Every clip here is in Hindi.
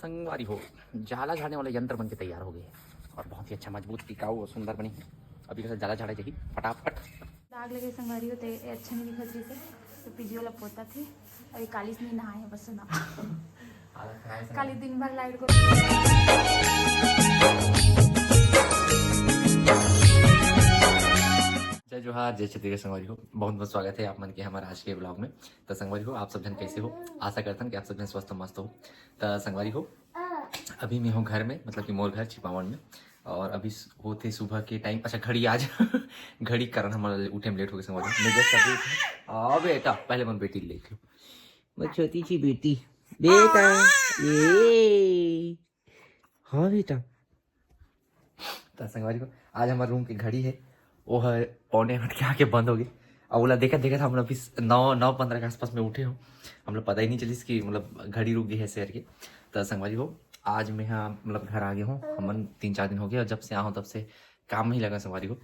संगवारी हो जाला झाड़ने वाला यंत्र बन के तैयार हो गए है और बहुत ही अच्छा मजबूत टिकाऊ और सुंदर बनी है। अभी कैसे जाला झाड़ा जाएगी फटाफट। दाग लगे संगवारी होते अच्छा नहीं दिखत रही से तो पीजी वाला पोता थे अभी कालिस नहीं नहाए बस ना काली दिन भर लाइट को जय जोहार जय छत्तीसगढ़ संगवारी हो, बहुत बहुत स्वागत है आप मन के हमारे आज के ब्लॉग में। तो संगवारी हो आप सब जन कैसे हो, आशा करता हूँ कि आप सब जन स्वस्थ मस्त हो। तो संगवारी हो अभी मैं हूँ घर में, मतलब कि मोर घर छिपावन में, और अभी होते सुबह के टाइम। अच्छा घड़ी आज घड़ी कारण हमारे उठे में लेट हो गए संगवारी। मैं जस्ट अभी बेटा पहले मन बेटी लेके मैं छोटी सी बेटी बेटा ये हाँ बेटा। तो संगवारी को आज हमारे रूम की घड़ी है वो है 8:45 के आके बंद हो गई। और बोला देखा था हम लोग अभी 9:15 के आसपास में उठे हो, हम लोग पता ही नहीं चली कि मतलब घड़ी रुक गई है शहर की। तो संगवारी हो आज मैं यहाँ मतलब घर आ गया हूँ, हम 3-4 दिन हो गए और जब से आया हूँ तब से काम में ही लगा संगवारी को।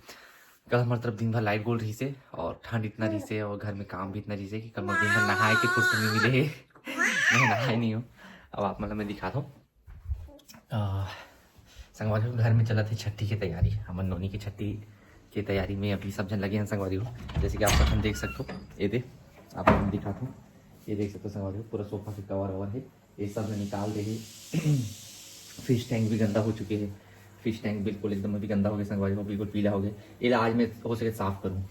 कल हमारे तरफ दिन भर लाइट गोल रही से और ठंड इतना रही से और घर में काम भी इतना रही से कि कल दिन भर नहाए के फुर्सत नहीं मिले है मैं नहाए नहीं हूँ। अब आप मतलब मैं दिखाता हूँ। संगवारी घर में चला थी छठी की तैयारी, हमारे नोनी की छठी की तैयारी में अभी सब जन लगे हैं संगवारी को। जैसे कि आप सब देख सकते हो, ये दे आप मैं दिखाता हूँ, ये देख सकते हो संगवारी को पूरा सोफा के कवर ववर है ये सब में निकाल रहे हैं। फिश टैंक भी गंदा हो चुके हैं, फिश टैंक बिल्कुल एकदम अभी गंदा हो गया संगवारी को, बिल्कुल पीला हो गया। ये आज मैं हो सके साफ करूँ,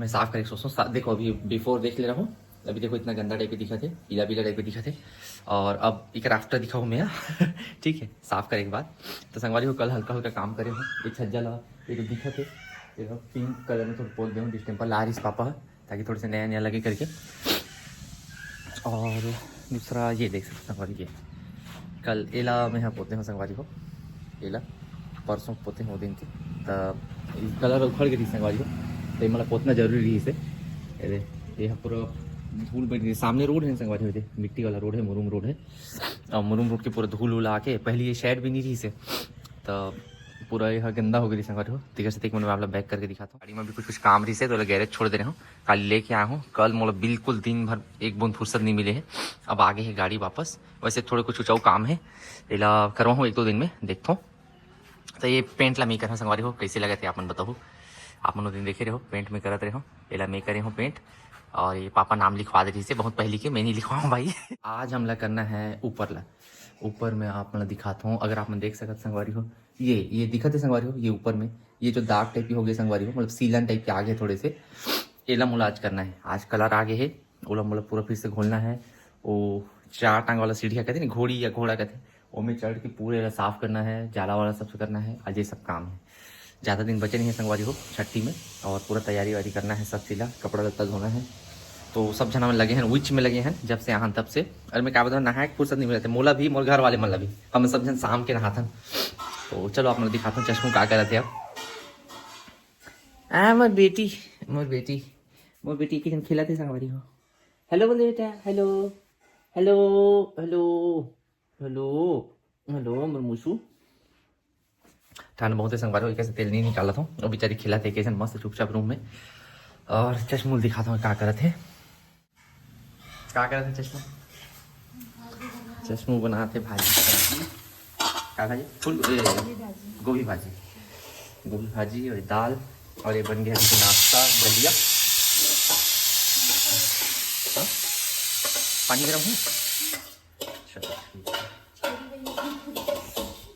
मैं साफ करके सोचता हूँ। देखो अभी बिफोर देख ले रहा हूँ, अभी देखो इतना गंदा टाइप के दिखा थे, पीला पीला टाइप के दिखा थे, और अब एक आफ्टर दिखाऊँ मैं ठीक है साफ करे के बाद। तो संगवारी को कल हल्का हल्का काम करे हूँ, ये छज्जा ला ये तो दिखा थे, ये पिंक कलर में थोड़ा बोल दे डिस्टेम्पर ला रही पापा ताकि थोड़े से नया नया लगे करके। और दूसरा ये देख सकते संगवारी के कल एला में यहाँ पोते हैं संगवारी को, एला परसों पोते हैं वो दिन के तो कलर उखड़ गई संगवारी को, तो मतलब पोतना जरूरी रही इसे। अरे ये पूरा धूल बैठ गई, सामने रोड है संगवारी हुए थे, मिट्टी वाला रोड है, मुरुम रोड है, और मुरुम रोड के पूरा धूल उल आके पहले ये शेड भी नहीं रही से तो पूरा यह गंदा हो गई संगवारी हो। ठीक है एक मिनट में आप बैक करके दिखाता हूँ। गाड़ी में भी कुछ काम रही से तो गैरेज छोड़ दे रहे हूँ, कल लेके आया हूँ। कल मतलब बिल्कुल दिन भर एक बूंद फुर्सत नहीं मिले है, अब आगे है गाड़ी वापस। वैसे थोड़े कुछ ऊँचाऊ काम है इला करवा हूँ 1-2 दिन में देखता हूँ। तो ये पेंट ला मैं कर रहा हूँ संगवारी हो, कैसे लगे थे आप मन बताओ, आप मन दिन देखे रहे हो पेंट में करते रहे हो, एला मैं करे हूँ पेंट। और ये पापा नाम लिखवा दे रही से बहुत पहले के, मैं नहीं लिखवाऊँ भाई आज हमला करना है ऊपर में आप मतलब दिखाता हूँ। अगर आप मन देख सकते संगवारी हो ये दिखत है संगवारी हो, ये ऊपर में ये जो दाग टाइप की हो गई संगवारी हो, मतलब सीलन टाइप के आगे थोड़े से एला मुला आज करना है। आज कलर आगे है ओला मतलब पूरा फिर से घोलना है। वो 4 टांग वाला सीढ़िया कहते हैं ना, घोड़ी या घोड़ा कहते हैं, वो में चढ़ के पूरे साफ करना है, जाला वाला सब करना है। आज ये सब काम है, ज़्यादा दिन बचे नहीं है संगवारी हो छठी में, और पूरा तैयारी वारी करना है, सब सिला कपड़ा लत्ता धोना है। तो सब जना में लगे हैं, विच में लगे हैं जब से यहाँ तब से। अरे मैं क्या बताऊँ नहाए फुर्सत नहीं मिलते, मोला भी मोर घर वाले मतलब भी हम सब जन शाम के नहाथन। तो चलो आप मतलब दिखाता हूँ चश्मू क्या कर रहे थे अब। मोर बेटी की जन खिलाते संगवारी हो। हेलो बोले बेटा, hello hello hello hello hello मोर मूसू। ठंड बहुत है संगवारी हो, कैसे तेल नहीं निकाला था और बेचारी खिलाते कैसे मस्त चुपचाप रूम में। और चश्मू दिखाता हूँ क्या कर रहे थे, चश्मू बनाते भाजी, क्या भाजी फुल गोभी भाजी और दाल, और ये बन गया नाश्ता दलिया। पानी गर्म है,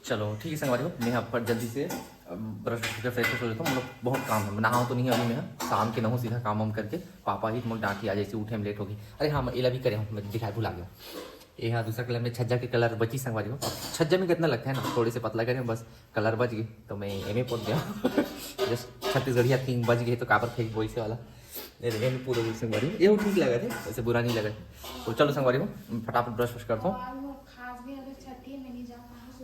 चलो ठीक है संगवारी हो। मैं यहाँ पर जल्दी से ब्रश करके फ्रेश हो जाता हूँ, मतलब बहुत काम है, नहाऊँ तो नहीं अभी मैं शाम के नहूँ सीधा काम वाम करके। पापा ही मोल डांटी आ जैसे उठे में लेट हो गई। अरे हाँ एला भी करे हूँ, मैं दिखाई भूल आ गया। ये हाँ दूसरा कलर में छज्जा के कलर बची संगवारी हो, छज्जा में कितना लगता है ना, थोड़े से पतला करें बस कलर बच गई तो मैं एम पोत गया जस्ट छत्तीसगढ़िया 3 बज गए तो काबर फेंक वैसे वाला में पूरा संगवारी हो। ये ठीक लगा थे, वैसे बुरा नहीं लगा। तो चलो संगवारी हो फटाफट ब्रश वश करता हूँ।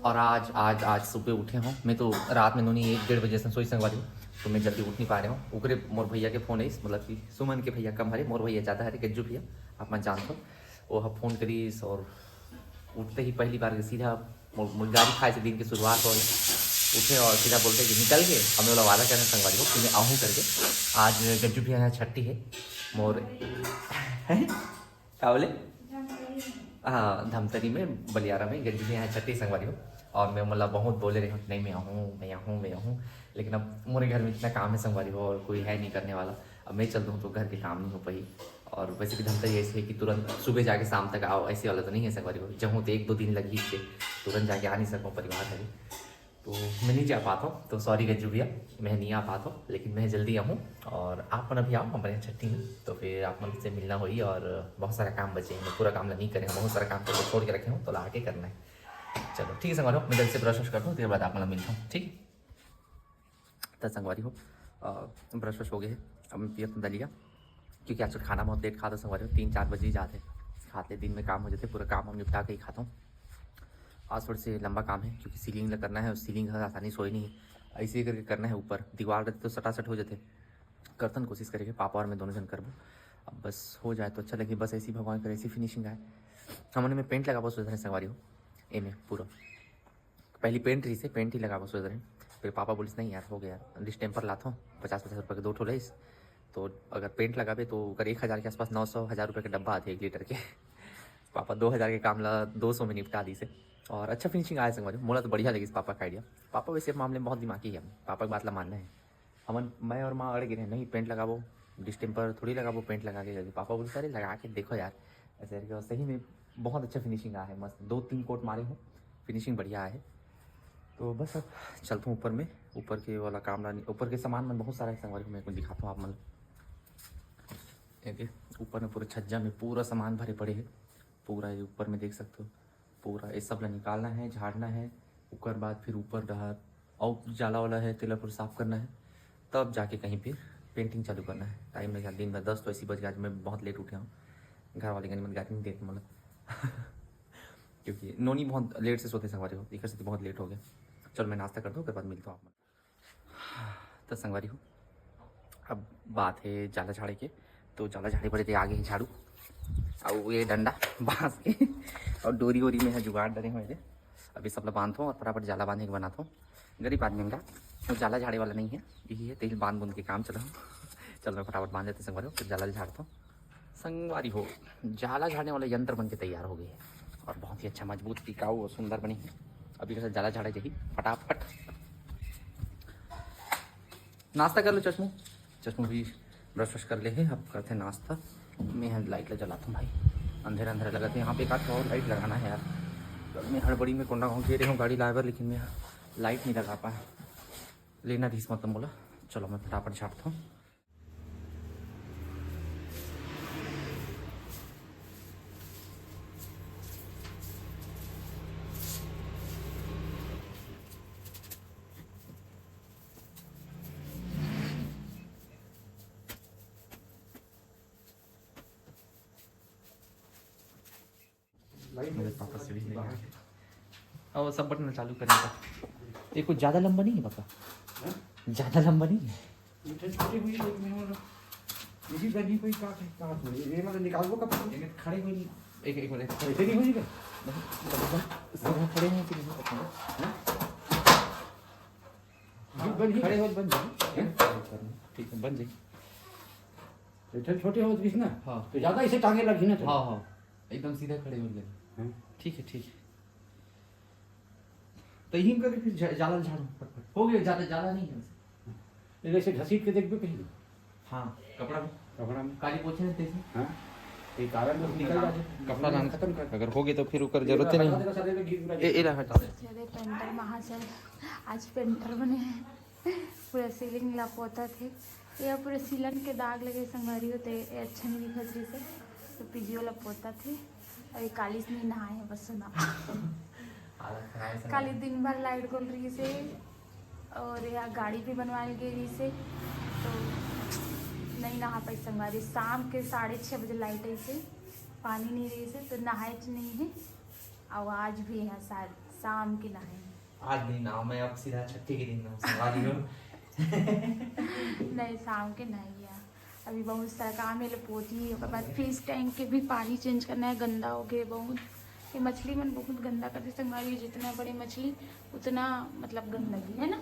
और आज सुबह उठे हूँ मैं, तो रात में नोनी 1-1:30 बजे से सोई संगवारी हो, तो मैं जल्दी उठ नहीं पा रहे हूँ। ऊपरे मोर भैया के फ़ोन है, मतलब कि सुमन के भैया कम हरे, मोर भैया ज़्यादा हरे, गज्जू भैया आप मैं जानता हूँ। वो फ़ोन करीस और उठते ही पहली बार सीधा गाड़ी खाए से दिन की शुरुआत हो उठे और सीधा बोलते कि निकल के हमें वाला वादा करना संगवारी हो कि मैं आऊँ करके। आज गज्जू भैया यहाँ छठी है मोर क्या बोले हाँ धमतरी में बलियारा में गंजी में यहाँ छठी संगवारी हो। और मैं मतलब बहुत बोले रहे हूँ नहीं मैं आऊँ, लेकिन अब मेरे घर में इतना काम है संगवारी हो और कोई है नहीं करने वाला। अब मैं चल दूँ तो घर के काम नहीं हो पाई। और वैसे भी धमतरी ऐसे है कि तुरंत सुबह जाके शाम तक आओ, ऐसे वाला तो नहीं है संगवारी हो। जब हूँ तो 1-2 दिन लगी थे, तुरंत जाके आ नहीं सकूँ, परिवार है तो मैं नहीं जा पाता हूँ। तो सॉरी गज्जू भैया, मैं नहीं आ पाता हूँ, लेकिन मैं जल्दी आऊँ। और आप मन अभी आओ हमारे यहाँ छठी में, तो फिर आप मन से मिलना हुई। और बहुत सारा काम बचे हैं, मैं पूरा काम नहीं करेंगे, बहुत सारा काम तो छोड़ के रखे हूँ, तो ला के करना है। चलो ठीक है संगवारी हो, मैं जल्द से ब्रश वश करता हूँ, उसके बाद आप मतलब मिलता हूँ, ठीक है। तो संगवारी हो ब्रश वश हो गए, अब मैं पियत दलिया, क्योंकि आजकल खाना बहुत लेट खाता संगवारी हो, 3-4 बजे ही जाते खाते, दिन में काम हो जाते, पूरा काम हम निपटा के ही खाता हूँ। आज थोड़े से लंबा काम है क्योंकि सीलिंग करना है, सीलिंग आसानी से हो ही नहीं है, ऐसे ही करके करना है। ऊपर दीवार रहते तो सटासट हो जाते, करतन कोशिश करेंगे पापा और मैं दोनों जन करबो। अब बस हो जाए तो अच्छा लगे, बस ऐसी भगवान करे ऐसी फिनिशिंग आए। हमने में पेंट लगाबो सोच रहे संगवारी हो, ए में पूरा पहली पेंट रही से पेंट ही लगाबो सोच रहे। फिर पापा बोलिस नहीं यार हो गया, डिस्टेम्पर लाता हूँ 50-50 रुपये के 2 ठो लईस, तो अगर पेंट लगाबे तो अगर 1000 के आसपास 900-1000 रुपये के डब्बा आते 1 लीटर के। पापा 2000 के काम ला 200 में निपटा दी से, और अच्छा फिनिशिंग आया संगवारी। मोला तो बढ़िया लगी पापा का आइडिया। पापा वैसे मामले में बहुत दिमागी है, पापा की बात ला मानना है। हमन मैं और माँ अड़ गए नहीं पेंट लगाबो, डिस्टेम्पर थोड़ी लगाबो, पेंट लगा के। पापा बोलते अरे लगा के देखो यार ऐसे करके, और सही में बहुत अच्छा फिनिशिंग आया है, मस्त 2-3 कोट मारे हूँ, फिनिशिंग बढ़िया है। तो बस अब चलता हूँ ऊपर में, ऊपर के वाला काम ऊपर के सामान में बहुत सारा है संगवारी, मैं को दिखाता हूँ आप मतलब। ऊपर में पूरे छज्जा में पूरा सामान भरे पड़े हैं, पूरा ये ऊपर में देख सकते हो, पूरा ये सब निकालना है, झाड़ना है, उसके बाद फिर ऊपर रहा और जाला वाला है, तेला पूरा साफ़ करना है, तब जाके कहीं फिर पेंटिंग चालू करना है। टाइम लगा दिन में 10 तो ऐसी बज गया, आज मैं बहुत लेट उठा हूँ, घर वाले गनी मन गाड़ी नहीं देते मतलब क्योंकि नोनी बहुत लेट से सोते संगवारी हो, एक से बहुत लेट हो गया। चलो मैं नाश्ता कर दूँ, उसके बाद मिलता हूँ आप। तो संगवारी हो अब बात है जाला झाड़े के, तो जाला झाड़े पड़े थे आगे ही झाड़ू और ये डंडा बांस के और डोरी वोरी में है जुगाड़ डरे हुए थे। अभी सब लोग बांधता हूँ और फटाफट जाला बांधने के बनाता हूँ। गरीब आदमी मेरा तो जाला झाड़े वाला नहीं है, यही है तेल बांध बूंद के काम चला। चल मैं फटाफट बांध देते संगवारी हो, फिर जाला झाड़ता हूँ। संगवारी हो जाला झाड़ने वाला यंत्र बन के तैयार हो गए है और बहुत ही अच्छा मजबूत टिकाऊ और सुंदर बनी है। अभी कैसे जाला झाड़े चाहिए फटाफट। नाश्ता कर लो चश्मू भी ब्रश व्रश कर ले है, अब करते हैं नाश्ता। मैं लाइट ला जलाता हूँ भाई, अंधेरा अंधेरा लगाते हैं यहाँ पे, एक आध और लाइट लगाना है यार। मैं हड़बड़ी में कोंडा गाँव रही हूँ गाड़ी लाए, लेकिन मैं लाइट नहीं लगा पाया, लेना थी मतलब बोला। चलो मैं फटाफट झाड़ता हूँ। मेरे पापा से भी ले गए और सब बटन चालू करने का। ये कुछ ज़्यादा लंबा नहीं है पापा, ज़्यादा लंबा नहीं है। निकाल दो कब खड़े हुए नहीं, एक मिनट ऐसे नहीं होगी खड़े हैं कि नहीं खड़े हो बन जाए, ठीक है बन जाए। छोटे हो ना, हाँ तो ज्यादा इसे टांगे लगी ना। हाँ हाँ एकदम सीधा खड़े हो गए, ठीक है ठीक है। तो यही करके फिर जाला झाड़ू फटफट हो गया, ज़्यादा जाला नहीं है ऐसे घसीट के देख भी कहीं। हाँ कपड़ा में काली पोछे ने तेजी। हाँ ये कारण तो निकल जाए, कपड़ा लान खत्म कर, अगर हो गए तो फिर ऊपर जरूरत नहीं। ए ला हटा चले पेंटर महाशय आज पेंटर बने हैं, पूरा सीलिंग ला पोता थे, यह पूरे सीलन के दाग लगे संगवारी होते, अच्छा नहीं दिखत रही से, तो पीजी वाला पोता थे। अभी कालिस नहीं नहाए हैं बस ना काली दिन भर लाइट गोल रही से, और यहाँ गाड़ी भी बनवा गई रही से, तो नहीं नहा पाई संगवारी। शाम के 6:30 बजे लाइट आई से, पानी नहीं रही से, तो नहाए नहीं है। और आज भी है शाम की नहाए, आज नहीं ना मैं अब सीधा छठी के दिन ना संगवारी हो नहीं शाम के नहीं है। अभी बहुत सारा काम है, पोती और बाद फिश टैंक के भी पानी चेंज करना है, गंदा हो गया बहुत। ये मछली मन बहुत गंदा करती संगवारी, जितना बड़ी मछली उतना मतलब गंदगी है ना,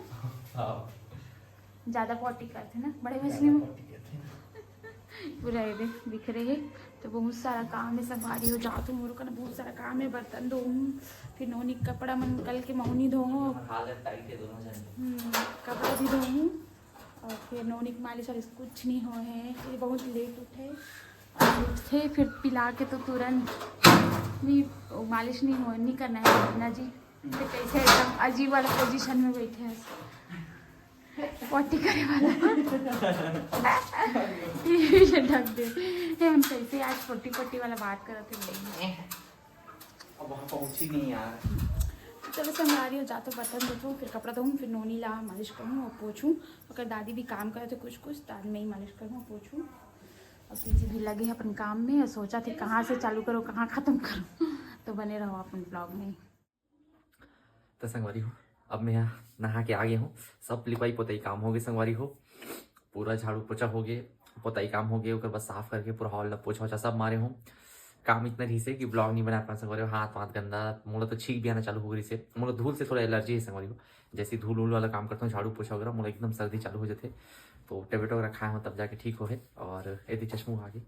ज़्यादा पॉटी करते ना बड़े मछली में, पूरा ये बिखरे है तो बहुत सारा काम है संगवारी हो जात हूँ मोर का ना बहुत सारा काम है बर्तन धोऊँ फिर नोनी कपड़ा मन कल के मौनी धोऊँ हालत टाइट है दोनों जन कपड़ा भी धोऊँ और फिर नोनी की मालिश और कुछ नहीं हो है फिर बहुत लेट उठे और उठे फिर पिला के तो तुरंत भी मालिश नहीं करना है ना जी फिर कैसे एकदम अजीब वाला पोजीशन में बैठे हैं पॉटी करे वाला टीवी से ढक दे हम कैसे आज पोटी पोटी वाला बात करते हैं अब वहाँ पहुँची नहीं यार। चलो संगारी हो जाते बर्तन धोऊँ फिर कपड़ा धोऊँ फिर नोनी ला मालिश करूँ और पोछूँ अगर दादी भी काम करे तो कुछ दादी में ही मालिश करूँ और पोछूँ और पीछे भी लगे हैं अपन काम में और सोचा थे कहाँ से चालू करो कहाँ ख़त्म करो तो बने रहो अपन ब्लॉग में। तो संगवारी हो अब मैं यहाँ नहा के आ गया हूँ। सब लिपाई पोताई काम हो गए संगवारी हो। पूरा झाड़ू पोछा हो गए पोताई काम हो गए ओकर बस साफ करके पूरा हॉल पोछा वोछा सब मारे हूँ। काम इतना रही से कि ब्लॉग नहीं बना पा संगवारी हो। हाथ वाथ गंदा मोला तो छींक भी आना चालू हो गई से मोला धूल से थोड़ा एलर्जी है संगवारी हो। जैसे धूल वूल वाला काम करता हूँ झाड़ू पोछा वगैरह मोला एकदम सर्दी चालू हो जाते तो टेबलेट वगैरह खाए हूँ तब जाके ठीक हो है। और यदि चश्मू आगे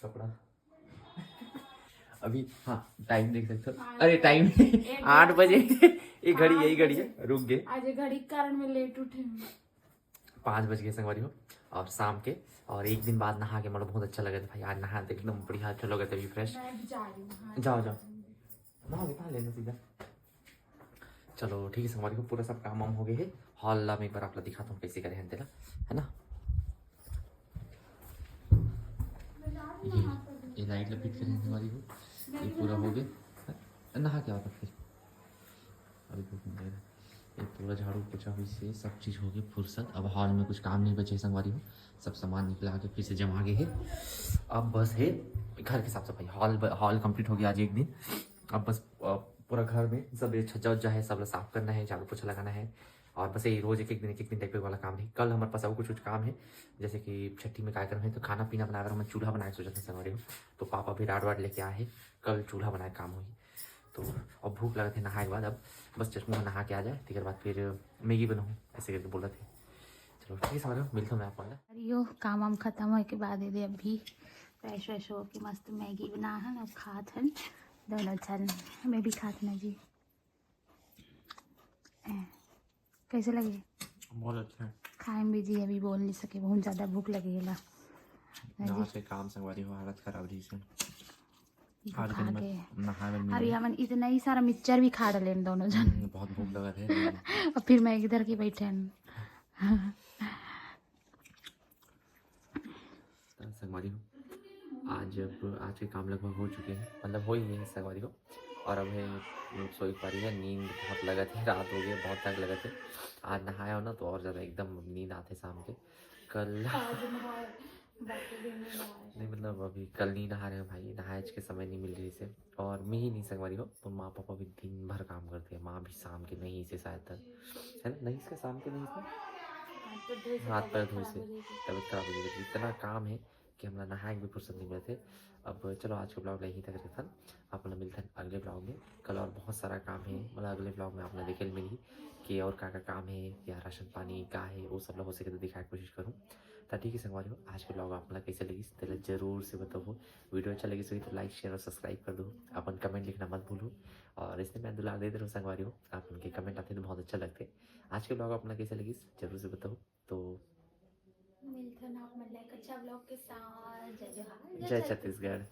कपड़ा अभी हाँ टाइम देख सकते हो। अरे टाइम 8 बजे ये घड़ी यही घड़ी है रुक गए आज घड़ी के कारण में लेट उठे 5 बज गए संगवारी हो और शाम के और एक दिन बाद नहा के मतलब बहुत अच्छा लगा था भाई। आज नहा तो एकदम बढ़िया अच्छा लगा था अभी फ्रेश। जाओ नहा लेना सीधा। चलो ठीक है संगवारी हो पूरा सब काम वाम हो गए है। हॉल ला मैं एक बार आप दिखाता हूँ कैसे करे हैं तेला है ना। ये लाइट लपेट कर संगवारी हो ये पूरा हो गया नहा के आता फिर अभी भूख नहीं लग रहा। ये पूरा झाड़ू पोछा हुई से सब चीज़ हो गई फुर्सत। अब हॉल में कुछ काम नहीं बचे संगवारी हो सब सामान निकला के फिर से जमा गए है। अब बस है घर के साफ सफाई हॉल कंप्लीट हो गया आज एक दिन। अब बस पूरा घर में सब छज्जा उज्जा है सब साफ करना है झाड़ू पोछा लगाना है और बस ये रोज एक एक दिन टाइप वाला काम है। कल हमारे पास और कुछ काम है जैसे कि छठी में कार्यक्रम है तो खाना पीना बना रहा हूँ मैं चूल्हा बनाए सोचा था संगवारी हो। तो पापा भी राड वाड लेके आए हैं कल चूल्हा बनाए काम हुई तो अब भूख लगा थे नहाए के बाद अब बस चश्मे में नहा के आ जाए ठीक है बाद फिर मैगी बनाऊँ ऐसे करके बोला थे। चलो ठीक है समझ मिलता हूँ मैं आपको। अरे काम वाम खत्म होने के बाद दे अभी फ्रेश व्रेश हो के मस्त मैगी बना है ना खात हन दोनों छन मैं भी खात ना जी कैसे लगे बहुत अच्छा है खाए में भी जी अभी बोल नहीं सके बहुत ज़्यादा भूख लगेगा से काम संगवारी हो हालत खराब रही से अरे हमन इतना ही सारा मिक्सचर भी खा डाले दोनों जन बहुत भूख लगा थे और फिर मैं इधर के बैठे हैं संगवारी हो आज के काम लगभग हो चुके हैं मतलब हो ही गए संगवारी हो। और अब है सोई पा रही है नींद बहुत लगा थे रात हो गई बहुत तक लगा थे। आज नहाया हो ना तो और ज़्यादा एकदम नींद आते शाम के कल नहीं मतलब अभी कल नहीं नहा रहे हैं भाई नहाए के समय नहीं मिल रही से और मैं ही नहीं संगवारी हो तो माँ पापा भी दिन भर काम करते हैं। माँ भी शाम के नहीं से शायद तक है ना नहीं इसका शाम के नहीं से हाथ पैर धोए से तबीयत खराब हो गई इतना काम है कि हमारा नहाए भी फुर्सत नहीं मिलते। अब चलो आज का ब्लॉग यहीं तक रहता आप लोग मिलते हैं अगले ब्लॉग में। कल और बहुत सारा काम है मतलब अगले ब्लॉग में आपने देखे मिली कि और क्या काम है या राशन पानी का है वो सब लोग हो सके तो दिखाने की कोशिश करूँ। तो ठीक है संगवारी हो आज के ब्लॉग आप लोग कैसे लगी तो जरूर से बताओ। वीडियो अच्छा लगी तो लाइक शेयर और सब्सक्राइब कर दो अपन कमेंट लिखना मत भूलो और इसमें मैं दुलार दे रहा हूँ संगवारी हो आप उनके कमेंट आते हैं तो बहुत अच्छा लगते हैं। आज के ब्लॉग अपना कैसे लगी जरूर से बताओ। तो मिलते हैं आप मतलब अच्छा ब्लॉग के साथ जय जय छत्तीसगढ़।